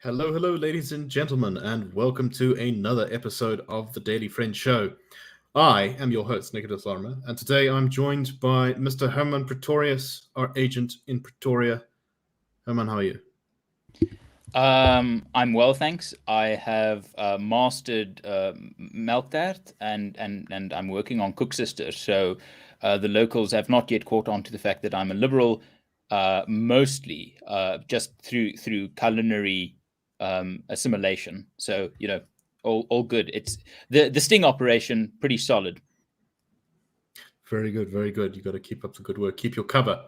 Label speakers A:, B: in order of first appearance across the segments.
A: Hello, ladies and gentlemen, and welcome to another episode of the Daily Friend Show. I am your host, Nicholas Lorimer, and today I'm joined by Mr. Hermann Pretorius, our agent in Pretoria. Hermann, how are you?
B: I'm well, thanks. I have mastered Melkdat, and I'm working on Cook Sister. So the locals have not yet caught on to the fact that I'm a liberal, mostly just through culinary assimilation. So all good. It's the sting operation, pretty solid.
A: Very good, very good. You got to keep up the good work, keep your cover.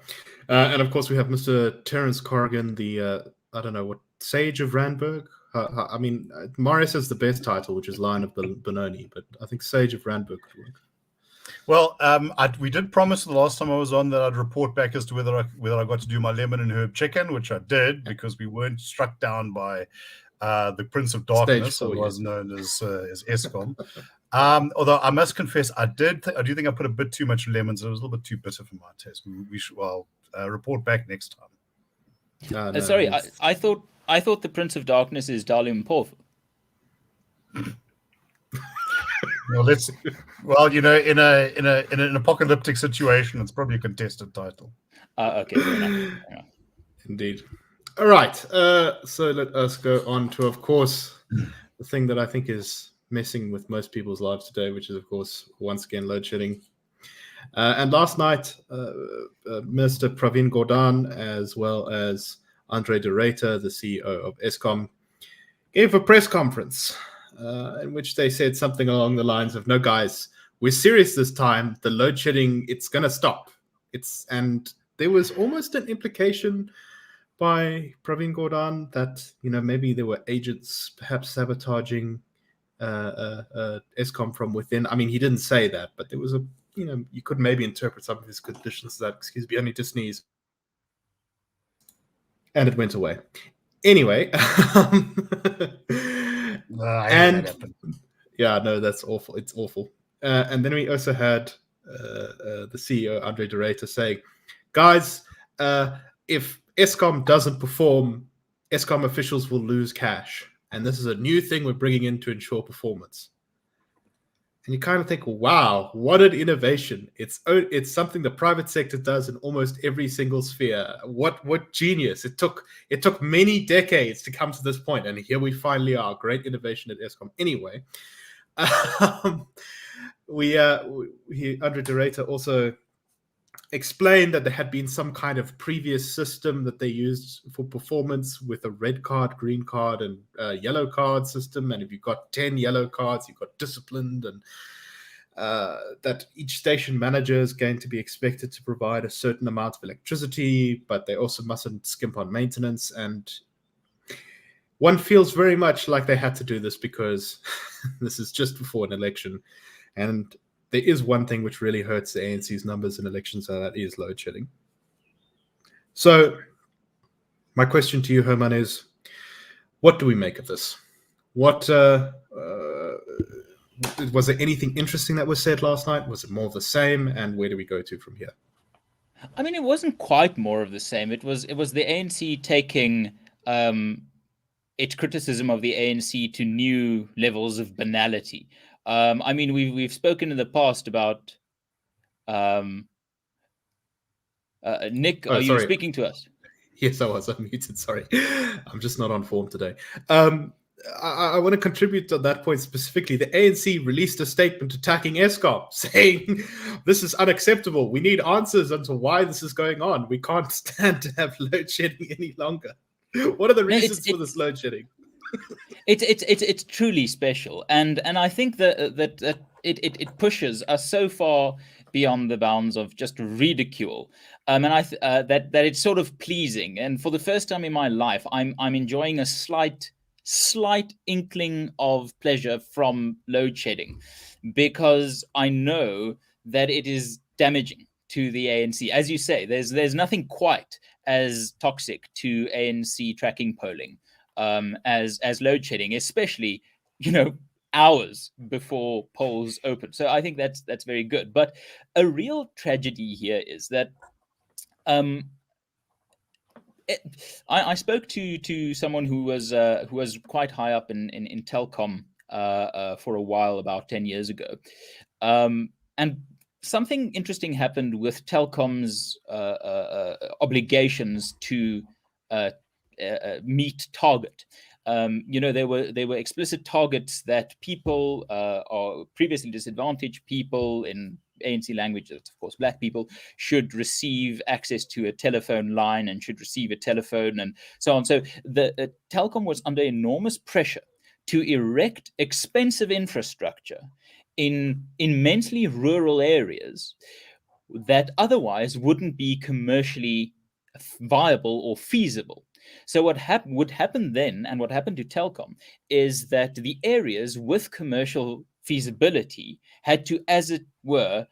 A: And of course, we have Mr. Terence Corrigan, the I don't know what, Sage of Randburg. I mean, Marius has the best title, which is Lion of Benoni, but I think Sage of Randburg could work.
C: Well, we did promise the last time I was on that I'd report back as to whether I got to do my lemon and herb chicken, which I did, because we weren't struck down by the Prince of Darkness, otherwise known as Eskom. Although I must confess, I do think I put a bit too much lemon, so it was a little bit too bitter for my taste. We should report back next time.
B: No, sorry, I thought the Prince of Darkness is Dalium Porf.
C: Well, in an apocalyptic situation, it's probably a contested title.
B: Okay, fair enough.
A: Indeed. All right. So let us go on to, of course, the thing that I think is messing with most people's lives today, which is, of course, once again, load shedding. And last night, Mr. Pravin Gordhan, as well as Andre de Ruyter, the CEO of Eskom, gave a press conference in which they said something along the lines of, "No, guys, we're serious this time. The load shedding, it's going to stop." And there was almost an implication by Pravin Gordhan that maybe there were agents perhaps sabotaging Eskom from within. I mean, he didn't say that, but there was you could maybe interpret some of his conditions that, excuse me, I need to sneeze. And it went away. Anyway. Yeah, no, that's awful. It's awful. And then we also had the CEO, Andre de Ruyter, saying, "Guys, if Eskom doesn't perform, Eskom officials will lose cash. And this is a new thing we're bringing in to ensure performance." And you kind of think, wow, what an innovation. It's something the private sector does in almost every single sphere. What genius. It took many decades to come to this point, and here we finally are. Great innovation at Eskom. Anyway, Andre de Ruyter also explained that there had been some kind of previous system that they used for performance with a red card, green card, and yellow card system. And if you've got 10 yellow cards, you've got disciplined, and that each station manager is going to be expected to provide a certain amount of electricity, but they also mustn't skimp on maintenance. And one feels very much like they had to do this because this is just before an election. And there is one thing which really hurts the ANC's numbers in elections, and that is load shedding. So my question to you, Herman, is what do we make of this? Was there anything interesting that was said last night? Was it more of the same? And where do we go to from here?
B: I mean, it wasn't quite more of the same. It was the ANC taking its criticism of the ANC to new levels of banality. I mean, we've spoken in the past about Nick. Are you speaking to us?
A: Yes, I was unmuted. Sorry, I'm just not on form today. I want to contribute to that point specifically. The ANC released a statement attacking Eskom, saying this is unacceptable. We need answers as to why this is going on. We can't stand to have load shedding any longer. What are the reasons for this load shedding?
B: It's truly special, and I think that it pushes us so far beyond the bounds of just ridicule, and that it's sort of pleasing. And for the first time in my life, I'm enjoying a slight inkling of pleasure from load shedding, because I know that it is damaging to the ANC. As you say, there's nothing quite as toxic to ANC tracking polling as load shedding, especially hours before polls open. So I think that's very good. But a real tragedy here is that I spoke to someone who was quite high up in Telcom for a while, about 10 years ago, and something interesting happened with Telcom's obligations to meet target. There were explicit targets that people or previously disadvantaged people, in ANC language, of course, black people, should receive access to a telephone line and should receive a telephone and so on. So the Telkom was under enormous pressure to erect expensive infrastructure in immensely rural areas that otherwise wouldn't be commercially viable or feasible. So what would happen then, and what happened to Telkom, is that the areas with commercial feasibility had to, as it were,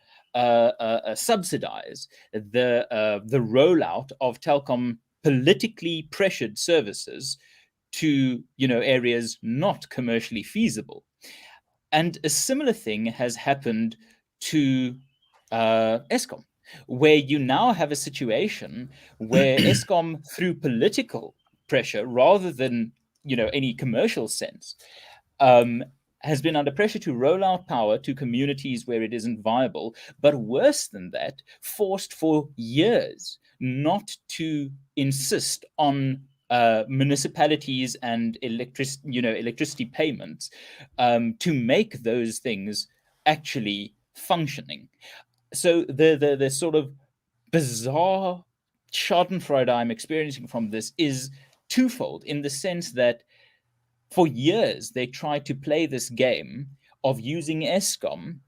B: subsidize the rollout of Telkom politically pressured services to areas not commercially feasible. And a similar thing has happened to Eskom, where you now have a situation where Eskom, through political pressure rather than any commercial sense, has been under pressure to roll out power to communities where it isn't viable, but worse than that, forced for years not to insist on municipalities and electricity payments to make those things actually functioning. So the sort of bizarre schadenfreude I'm experiencing from this is twofold, in the sense that for years they tried to play this game of using Eskom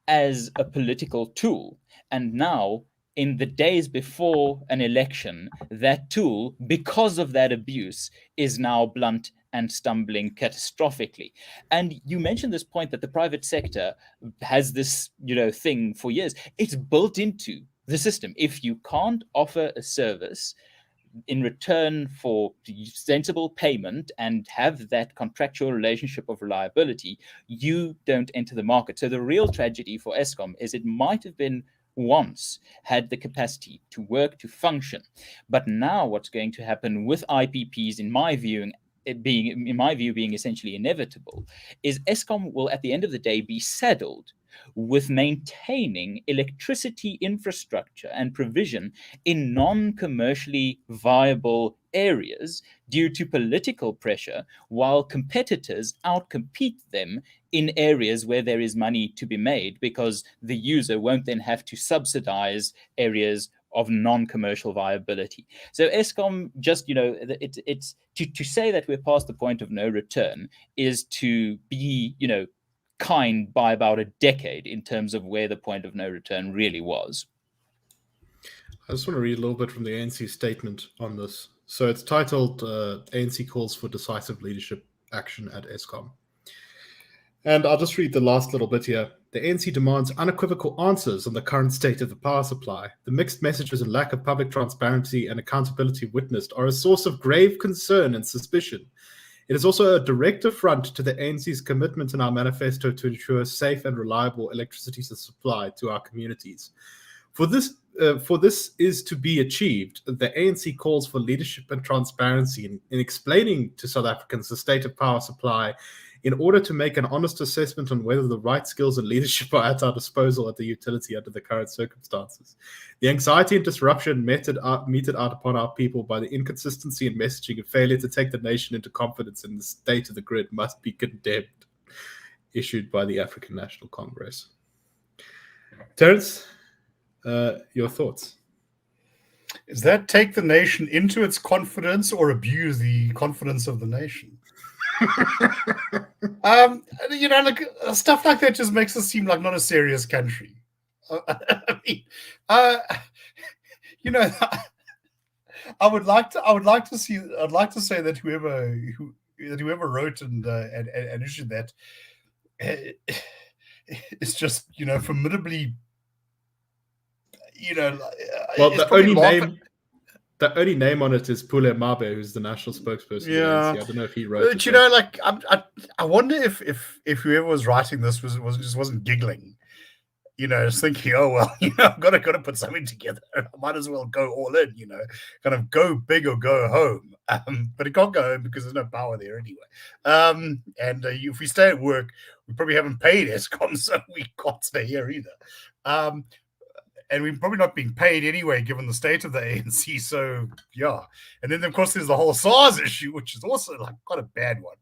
B: as a political tool, and now, in the days before an election, that tool, because of that abuse, is now blunt and stumbling catastrophically. And you mentioned this point that the private sector has this, thing for years. It's built into the system. If you can't offer a service in return for sensible payment and have that contractual relationship of reliability, you don't enter the market. So the real tragedy for Eskom is it might have been once had the capacity to work, to function. But now what's going to happen with IPPs, in my view, being essentially inevitable, is Eskom will at the end of the day be saddled with maintaining electricity infrastructure and provision in non-commercially viable areas due to political pressure, while competitors outcompete them in areas where there is money to be made, because the user won't then have to subsidize areas of non-commercial viability. So Eskom, just, it's to say that we're past the point of no return is to be, kind by about a decade in terms of where the point of no return really was.
A: I just want to read a little bit from the ANC statement on this. So it's titled ANC Calls for Decisive Leadership Action at Eskom. And I'll just read the last little bit here. The ANC demands unequivocal answers on the current state of the power supply. The mixed messages and lack of public transparency and accountability witnessed are a source of grave concern and suspicion. It is also a direct affront to the ANC's commitment in our manifesto to ensure safe and reliable electricity supply to our communities. For this is to be achieved, the ANC calls for leadership and transparency in explaining to South Africans the state of power supply, in order to make an honest assessment on whether the right skills and leadership are at our disposal at the utility under the current circumstances. The anxiety and disruption meted out upon our people by the inconsistency in messaging and failure to take the nation into confidence in the state of the grid must be condemned. Issued by the African National Congress. Terence, your thoughts?
C: Is that take the nation into its confidence or abuse the confidence of the nation? Stuff like that just makes us seem like not a serious country. I would like to say that whoever wrote and issued that is just formidably.
A: Well, the only name. The only name on it is Pule Mabe, who's the national spokesperson.
C: Yeah.
A: I don't know if he wrote it.
C: But, you know, like I wonder if whoever was writing this wasn't giggling. You know, just thinking, oh well, you know, I've got to put something together. I might as well go all in, you know, kind of go big or go home. But it can't go home because there's no power there anyway. And if we stay at work, we probably haven't paid Eskom, so we can't stay here either. And we're probably not being paid anyway, given the state of the ANC. So yeah, and then of course there's the whole SARS issue, which is also like quite a bad one.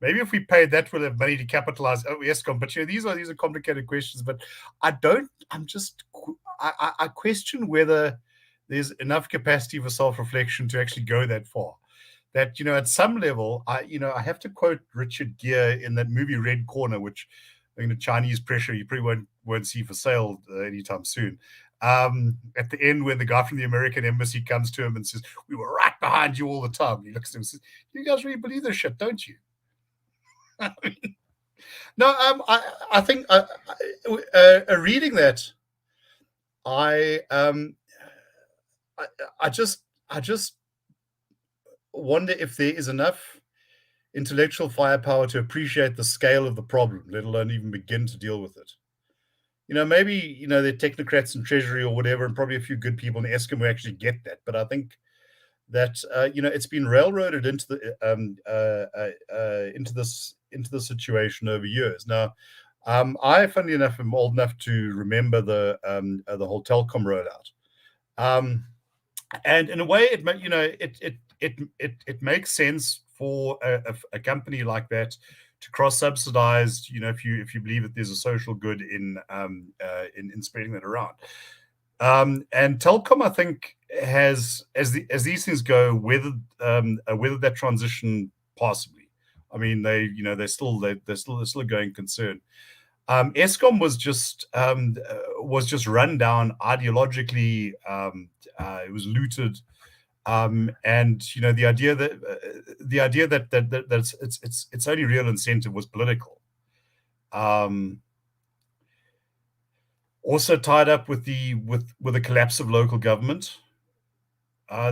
C: Maybe if we paid that, we'll have money to capitalize Eskom. But you know, these are complicated questions. But I question whether there's enough capacity for self-reflection to actually go that far. That, you know, at some level, I have to quote Richard Gere in that movie Red Corner, which I mean, the Chinese pressure you probably won't see for sale anytime soon. At the end, when the guy from the American embassy comes to him and says, "We were right behind you all the time," he looks at him and says, "You guys really believe this shit, don't you?" No, I think reading that, I just wonder if there is enough intellectual firepower to appreciate the scale of the problem, let alone even begin to deal with it. You know, maybe, you know, they're technocrats in Treasury or whatever, and probably a few good people in Eskom who actually get that. But I think that you know, it's been railroaded into the situation over years. Now, I, funnily enough, am old enough to remember the whole Telecom rollout, and in a way, it makes sense for a company like that to cross-subsidize. You know, if you believe that there's a social good in spreading that around. And Telecom, I think, has, as these things go, weathered that transition passably. I mean, they're still a going concern. Eskom was just run down ideologically. It was looted, and you know, the idea that its only real incentive was political. Also tied up with the collapse of local government.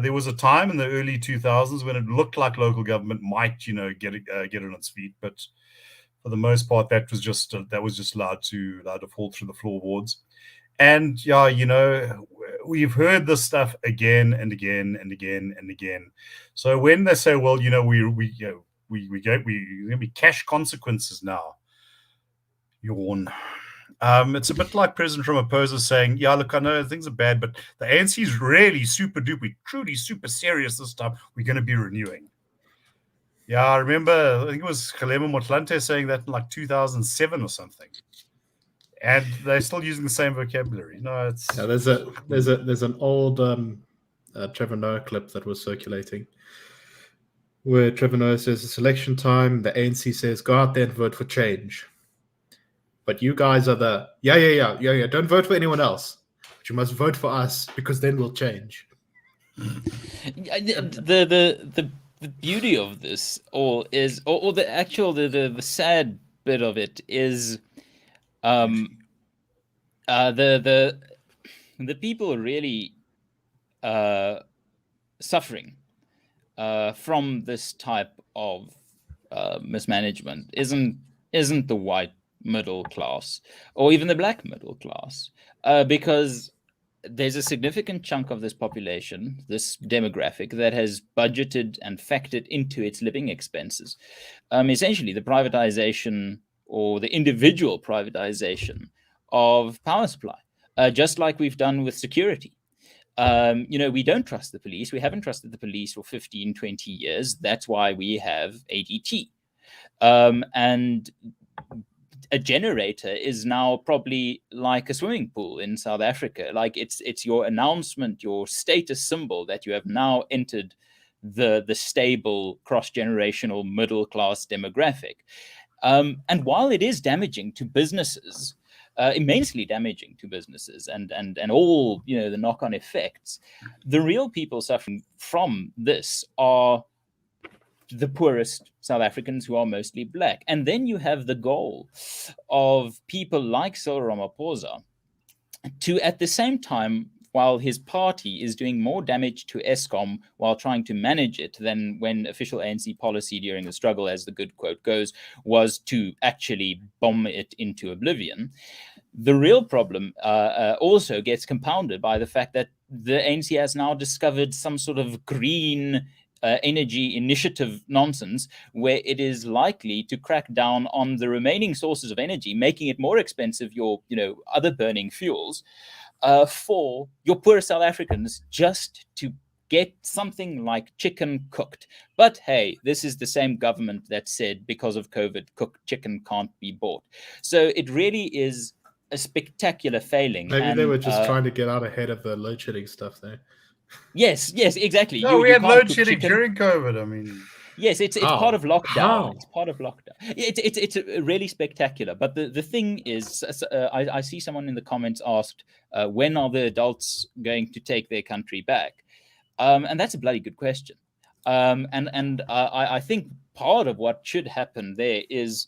C: There was a time in the early 2000s when it looked like local government might, you know, get on its feet, but for the most part, that was just allowed to fall through the floorboards. And yeah, you know, we've heard this stuff again and again and again and again. So when they say, well, you know, we're going to be cash consequences now, yawn. It's a bit like President Ramaphosa saying, yeah, look, I know things are bad, but the ANC is really super duper, truly super serious this time. We're going to be renewing. Yeah, I remember, I think it was Kgalema Motlanthe saying that in like 2007 or something. And they're still using the same vocabulary. No, it's...
A: Yeah, there's an old Trevor Noah clip that was circulating where Trevor Noah says it's election time, the ANC says, go out there and vote for change. But you guys are the yeah. Don't vote for anyone else. But you must vote for us because then we'll change.
B: The beauty of this all is, or the actual the sad bit of it is, the people are really suffering from this type of mismanagement. Isn't the white middle class or even the black middle class, because there's a significant chunk of this population, this demographic, that has budgeted and factored into its living expenses essentially the privatization or the individual privatization of power supply, just like we've done with security. You know, we don't trust the police. We haven't trusted the police for 15, 20 years. That's why we have ADT. And a generator is now probably like a swimming pool in South Africa. Like it's your announcement, your status symbol that you have now entered the stable cross-generational middle class demographic. And while it is damaging to businesses, immensely damaging to businesses and all, you know, the knock-on effects, the real people suffering from this are the poorest South Africans, who are mostly black. And then you have the goal of people like Cyril Ramaphosa to, at the same time, while his party is doing more damage to Eskom while trying to manage it than when official ANC policy during the struggle, as the good quote goes, was to actually bomb it into oblivion. The real problem also gets compounded by the fact that the ANC has now discovered some sort of green energy initiative nonsense where it is likely to crack down on the remaining sources of energy, making it more expensive, your other burning fuels, for your poor South Africans just to get something like chicken cooked. But hey, this is the same government that said because of COVID, cooked chicken can't be bought. So it really is a spectacular failing.
A: Maybe they were just trying to get out ahead of the load shedding stuff there.
B: Yes, exactly.
C: No, we had load shedding during COVID. I mean,
B: yes, it's part of lockdown.
A: How?
B: It's part of lockdown. It's really spectacular. But the thing is, I see someone in the comments asked, when are the adults going to take their country back? And that's a bloody good question. And I think part of what should happen there is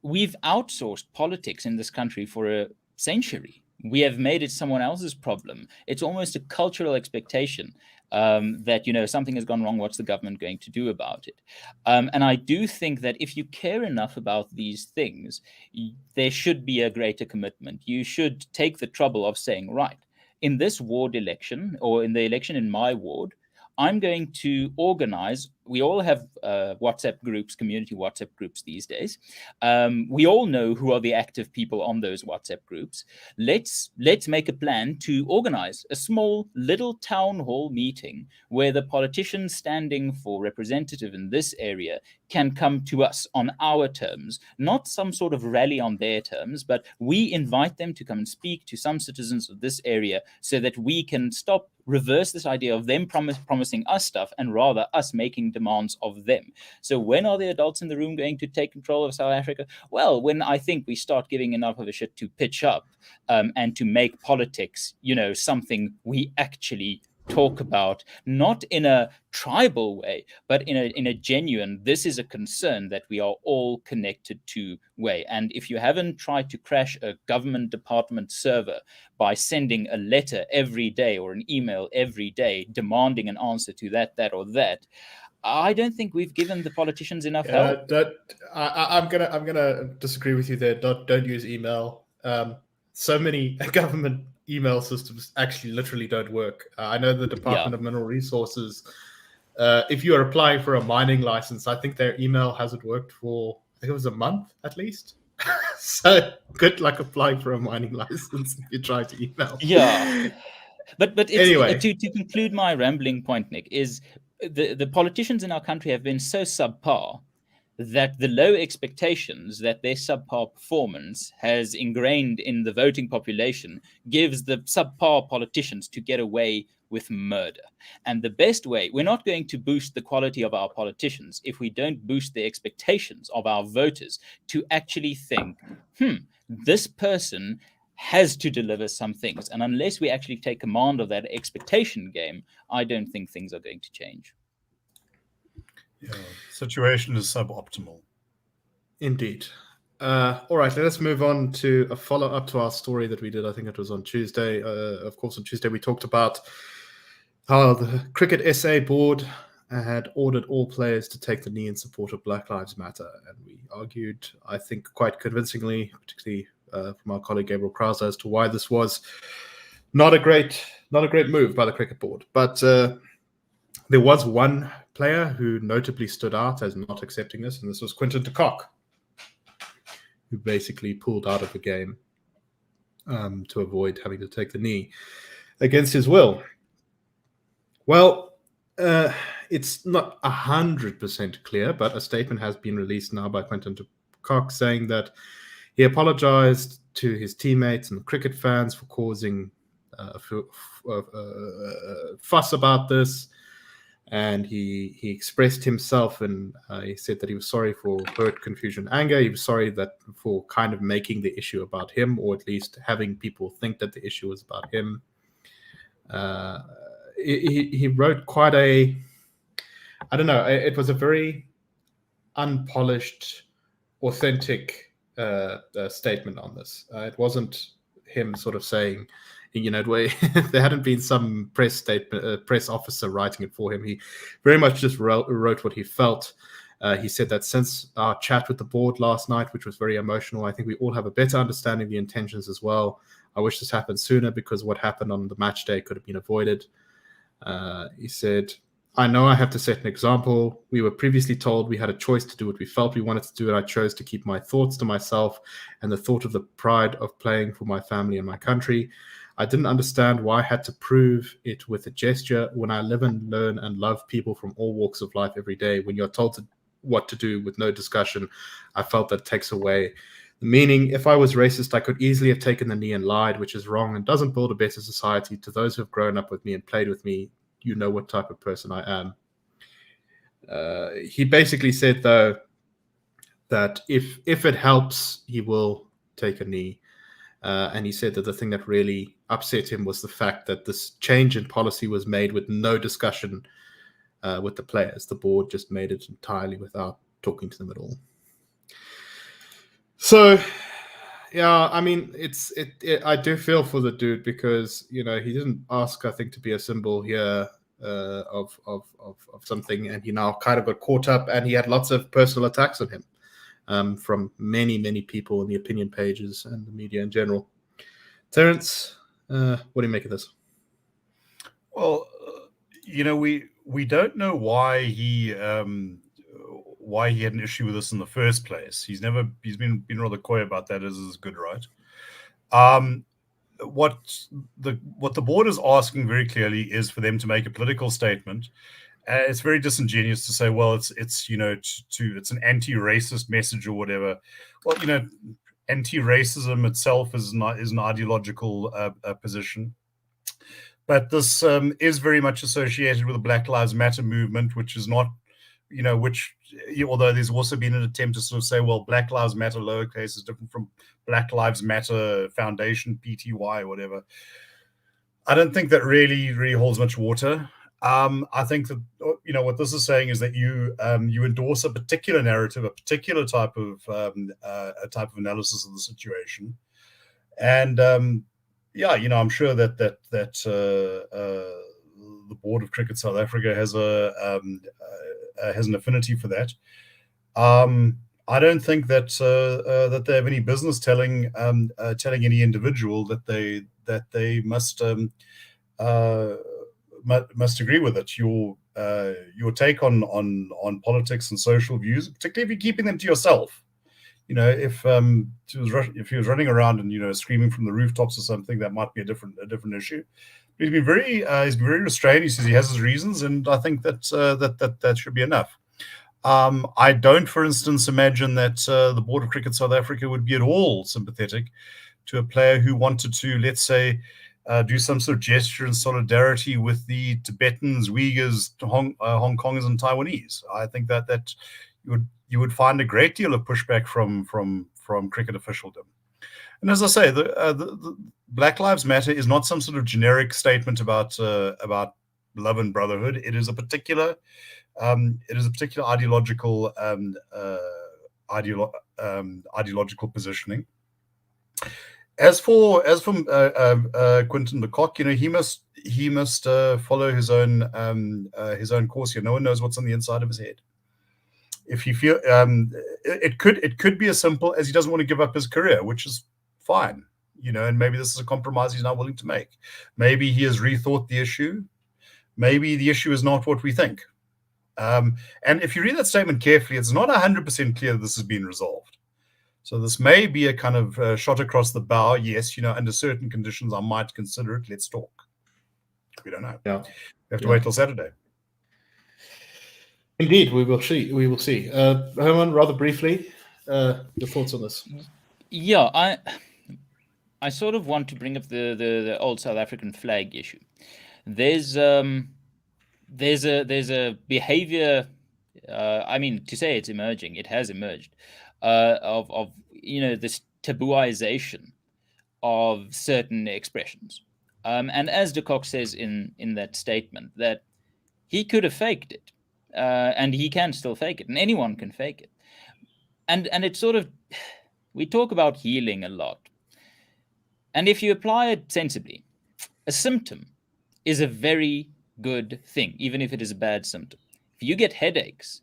B: we've outsourced politics in this country for a century. We have made it someone else's problem. It's almost a cultural expectation that, something has gone wrong. What's the government going to do about it? And I do think that if you care enough about these things, there should be a greater commitment. You should take the trouble of saying, right, in this ward election, or in the election in my ward, I'm going to organize. We all have WhatsApp groups, community WhatsApp groups these days. We all know who are the active people on those WhatsApp groups. Let's make a plan to organize a small little town hall meeting where the politicians standing for representative in this area can come to us on our terms, not some sort of rally on their terms, but we invite them to come and speak to some citizens of this area so that we can reverse this idea of them promising us stuff and rather us making demands of them. So when are the adults in the room going to take control of South Africa? Well, when I think we start giving enough of a shit to pitch up and to make politics, something we actually talk about, not in a tribal way, but in a genuine, this is a concern that we are all connected to way. And if you haven't tried to crash a government department server by sending a letter every day or an email every day demanding an answer to that or that, I don't think we've given the politicians enough help.
A: I'm gonna disagree with you there. Don't use email. So many government email systems actually literally don't work. I know the Department of Mineral Resources, if you are applying for a mining license, I think their email hasn't worked for, I think it was a month at least. So good luck applying for a mining license if you try to email.
B: Yeah. But it's,
A: anyway,
B: to conclude my rambling point, Nick, is the politicians in our country have been so subpar that the low expectations that their subpar performance has ingrained in the voting population gives the subpar politicians to get away with murder. And the best way, we're not going to boost the quality of our politicians if we don't boost the expectations of our voters to actually think, this person has to deliver some things. And unless we actually take command of that expectation game, I don't think things are going to change.
C: Yeah, situation is suboptimal.
A: Indeed. All right, let us move on to a follow-up to our story that we did. I think it was on Tuesday. Of course, on Tuesday we talked about how the Cricket SA board had ordered all players to take the knee in support of Black Lives Matter. And we argued, I think, quite convincingly, particularly from our colleague Gabriel Krause, as to why this was not a great move by the cricket board. But there was one player who notably stood out as not accepting this, and this was Quinton de Kock, who basically pulled out of the game to avoid having to take the knee against his will. Well, it's not 100% clear, but a statement has been released now by Quinton de Kock saying that he apologized to his teammates and cricket fans for causing a fuss about this. And he expressed himself, and he said that he was sorry for hurt, confusion, anger. He was sorry that for kind of making the issue about him, or at least having people think that the issue was about him. He wrote quite a, I don't know, it was a very unpolished, authentic statement on this. It wasn't him sort of saying, there hadn't been some press statement, press officer writing it for him. He very much just wrote what he felt. He said that since our chat with the board last night, which was very emotional, I think we all have a better understanding of the intentions as well. I wish this happened sooner because what happened on the match day could have been avoided. He said, I know I have to set an example. We were previously told we had a choice to do what we felt we wanted to do, and I chose to keep my thoughts to myself and the thought of the pride of playing for my family and my country. I didn't understand why I had to prove it with a gesture when I live and learn and love people from all walks of life every day. When you're told what to do with no discussion, I felt that takes away the meaning. If I was racist, I could easily have taken the knee and lied, which is wrong and doesn't build a better society. To those who have grown up with me and played with me, you know what type of person I am. He basically said, though, that if it helps, he will take a knee. And he said that the thing that really upset him was the fact that this change in policy was made with no discussion with the players. The board just made it entirely without talking to them at all. So, yeah, I mean, I do feel for the dude because, he didn't ask, I think, to be a symbol here of something, and he now kind of got caught up, and he had lots of personal attacks on him from many, many people in the opinion pages and the media in general. Terence, what do you make of this?
C: Well, we don't know why he had an issue with this in the first place. He's been rather coy about that, as is good, right? What the board is asking very clearly is for them to make a political statement. It's very disingenuous to say, well, it's it's an anti-racist message or whatever. Well, anti-racism itself is an ideological position. But this is very much associated with the Black Lives Matter movement, which is not, although there's also been an attempt to sort of say, well, Black Lives Matter lowercase is different from Black Lives Matter Foundation, PTY, whatever. I don't think that really holds much water. I think that, what this is saying is that you endorse a particular narrative, a particular type of analysis of the situation. And I'm sure that the Board of Cricket South Africa has an affinity for that. I don't think that they have any business telling any individual that they must agree with it. Your take on politics and social views, particularly if you're keeping them to yourself. If he was running around and screaming from the rooftops or something, that might be a different issue. But he's been very restrained. He says he has his reasons, and I think that should be enough. I don't, for instance, imagine that the Board of Cricket South Africa would be at all sympathetic to a player who wanted to, let's say, do some sort of gesture in solidarity with the Tibetans, Uyghurs, Hong Kongers, and Taiwanese. I think that you would find a great deal of pushback from cricket officialdom. And as I say, the Black Lives Matter is not some sort of generic statement about love and brotherhood. It is a particular ideological positioning. As for Quinton de Kock, he must follow his own course here. No one knows what's on the inside of his head. If you feel it could be as simple as he doesn't want to give up his career, which is fine, and maybe this is a compromise he's not willing to make. Maybe he has rethought the issue. Maybe the issue is not what we think. And if you read that statement carefully, it's not 100% clear that this has been resolved. So this may be a kind of shot across the bow. Yes, under certain conditions, I might consider it. Let's talk. We don't know.
A: Yeah.
C: We have to wait till Saturday.
A: Indeed, we will see. Hermann, rather briefly, your thoughts on this?
B: Yeah, I sort of want to bring up the old South African flag issue. There's a behavior. To say it's emerging, it has emerged. Of this tabooization of certain expressions, and as de Kock says in that statement, that he could have faked it, and he can still fake it, and anyone can fake it, and it's sort of, we talk about healing a lot, And if you apply it sensibly, a symptom is a very good thing, even if it is a bad symptom. If you get headaches,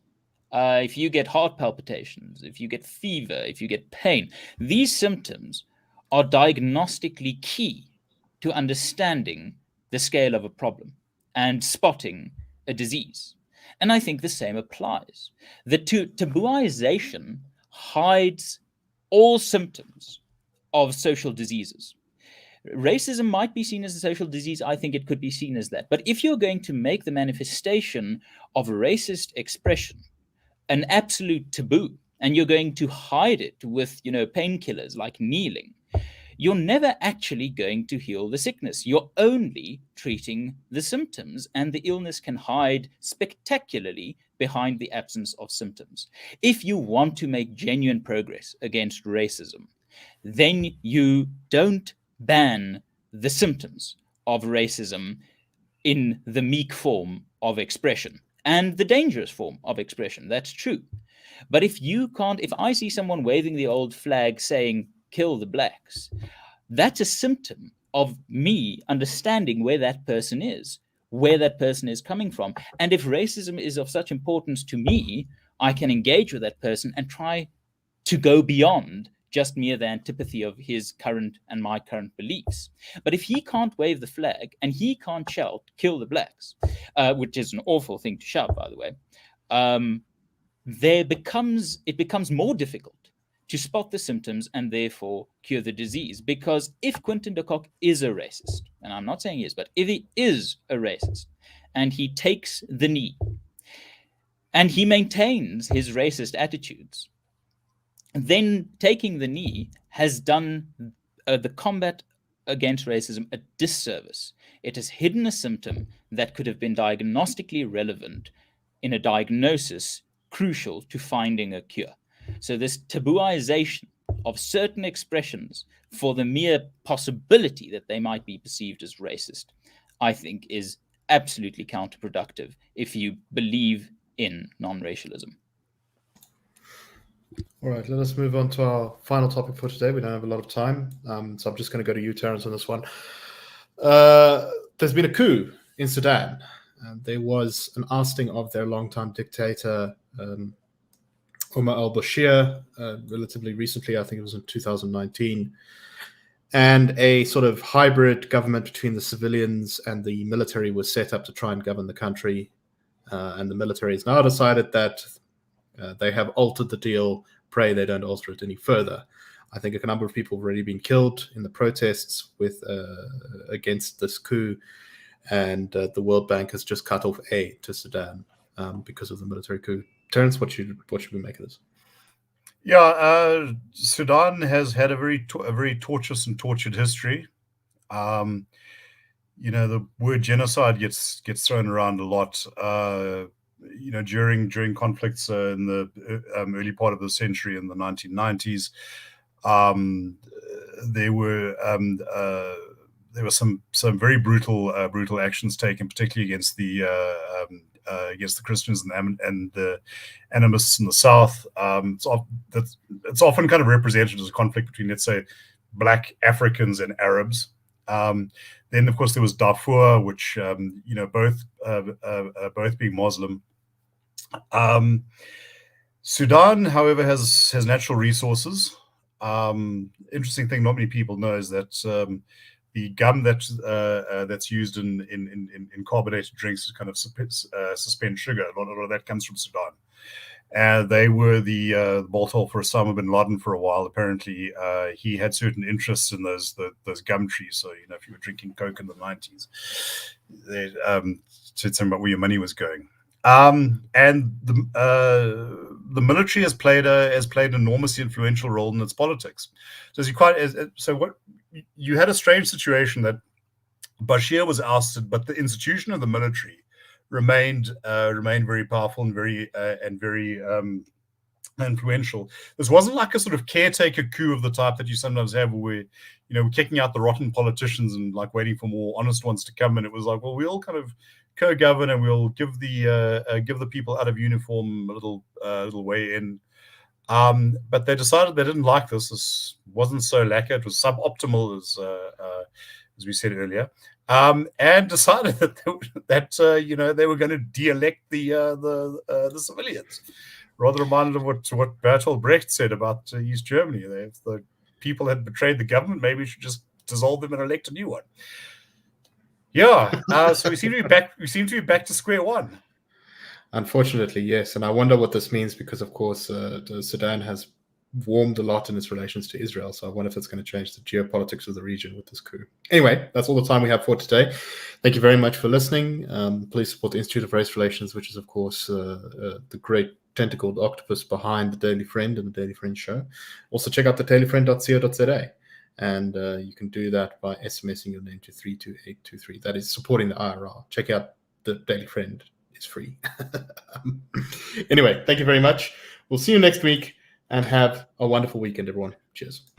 B: if you get heart palpitations, if you get fever, if you get pain, these symptoms are diagnostically key to understanding the scale of a problem and spotting a disease. And I think the same applies. The tabooization hides all symptoms of social diseases. Racism might be seen as a social disease. I think it could be seen as that. But if you're going to make the manifestation of racist expression an absolute taboo, and you're going to hide it with, painkillers like kneeling, you're never actually going to heal the sickness. You're only treating the symptoms, and the illness can hide spectacularly behind the absence of symptoms. If you want to make genuine progress against racism, then you don't ban the symptoms of racism in the meek form of expression and the dangerous form of expression. That's true. But if I see someone waving the old flag saying, kill the blacks, that's a symptom of me understanding where that person is coming from. And if racism is of such importance to me, I can engage with that person and try to go beyond just mere the antipathy of his current and my current beliefs. But if he can't wave the flag and he can't shout, kill the blacks, which is an awful thing to shout, by the way, it becomes more difficult to spot the symptoms and therefore cure the disease. Because if Quinton de Kock is a racist, and I'm not saying he is, but if he is a racist and he takes the knee and he maintains his racist attitudes, then taking the knee has done the combat against racism a disservice. It has hidden a symptom that could have been diagnostically relevant in a diagnosis crucial to finding a cure. So this tabooization of certain expressions for the mere possibility that they might be perceived as racist, I think is absolutely counterproductive if you believe in non-racialism.
A: All right, let us move on to our final topic for today. We don't have a lot of time, so I'm just going to go to you, Terence, on this one. There's been a coup in Sudan. There was an ousting of their longtime dictator, Omar al-Bashir, relatively recently. I think it was in 2019. And a sort of hybrid government between the civilians and the military was set up to try and govern the country. And the military has now decided that they have altered the deal. Pray they don't alter it any further. I think a number of people have already been killed in the protests against this coup, and the World Bank has just cut off aid to Sudan because of the military coup. Terence, what should we make of this?
C: Yeah, Sudan has had a very tortuous and tortured history. The word genocide gets thrown around a lot. During conflicts in the early part of the century, in the 1990s, there were some very brutal actions taken, particularly against the Christians and the animists in the south. It's often kind of represented as a conflict between, let's say, Black Africans and Arabs. Then, of course, there was Darfur, which both being Muslim. Sudan, however, has natural resources. Interesting thing not many people know is that the gum that's used in carbonated drinks to kind of suspend sugar. A lot of that comes from Sudan. They were the bolt hole for Osama bin Laden for a while. Apparently, he had certain interests in those gum trees. So, if you were drinking Coke in the 90s, they said something about where your money was going. And the military has played an enormously influential role in its politics. So you had a strange situation that Bashir was ousted, but the institution of the military remained very powerful and very influential. This wasn't like a sort of caretaker coup of the type that you sometimes have, where we're kicking out the rotten politicians and like waiting for more honest ones to come. And it was like, well, we'll kind of co-govern and we'll give the people out of uniform a little way in. But they decided they didn't like this. This wasn't so lacquer. It was suboptimal, as we said earlier, and decided that they were going to de-elect the civilians. Rather reminded of what Bertolt Brecht said about East Germany. If the people had betrayed the government, maybe we should just dissolve them and elect a new one. Yeah. So we seem to be back. We seem to be back to square one.
A: Unfortunately, yes. And I wonder what this means because, of course, Sudan has warmed a lot in its relations to Israel. So I wonder if it's going to change the geopolitics of the region with this coup. Anyway, that's all the time we have for today. Thank you very much for listening. Please support the Institute of Race Relations, which is, of course, the great tentacled octopus behind the Daily Friend and the Daily Friend show. Also, check out the dailyfriend.co.za. And you can do that by SMSing your name to 32823. That is supporting the IRR. Check out the Daily Friend. It's free. Anyway, thank you very much. We'll see you next week and have a wonderful weekend, everyone. Cheers.